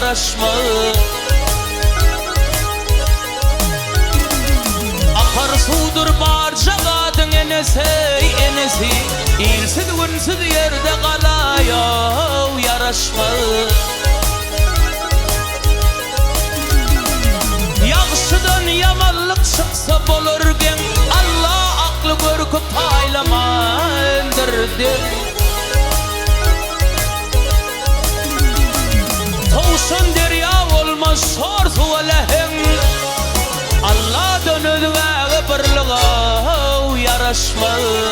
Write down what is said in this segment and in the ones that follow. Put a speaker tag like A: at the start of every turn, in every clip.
A: yaraşmağı. Akar sudur barca kadın enesi, enesi. İlsiz günsiz yerde kalayav yaraşmağı. Yaxşıdan yamanlık çıksa bolurgen, Allah aklı görküp paylamandır. Toğuşan derya olmaz sor suvalehen, Allah'dan ödüğe birliğe yaraşmağı.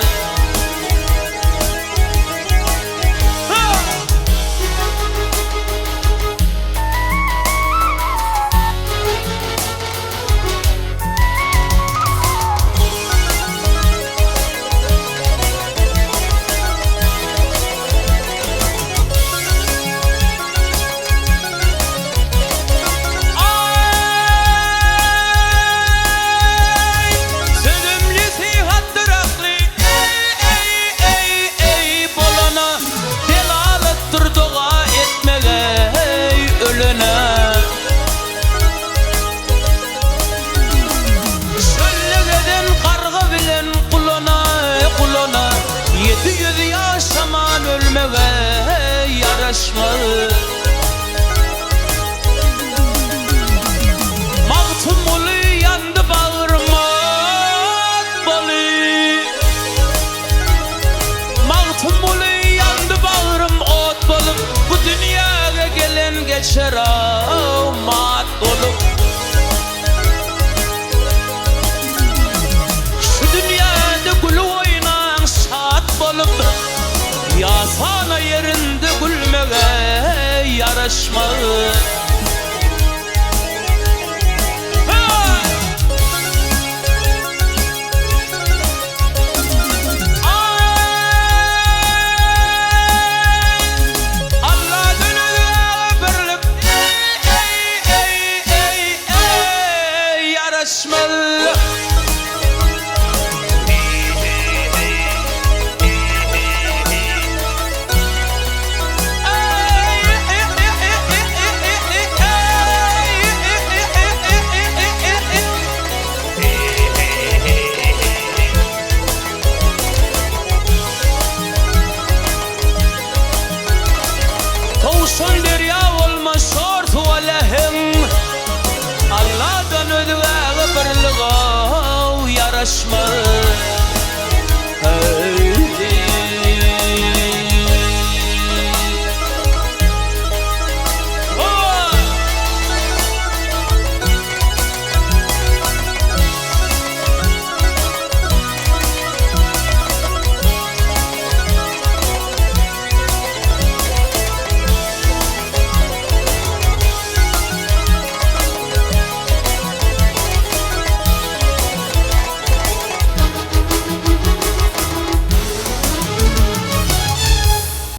A: Mağtum olu yandı bağırım ot balı. Mağtum olu yandı bağırım ot balım. Bu dünyaya gelen geçer mat olup. Şu dünyada gül oynan şat bolup, ya sana yerinde gülmeye yaraşmağı.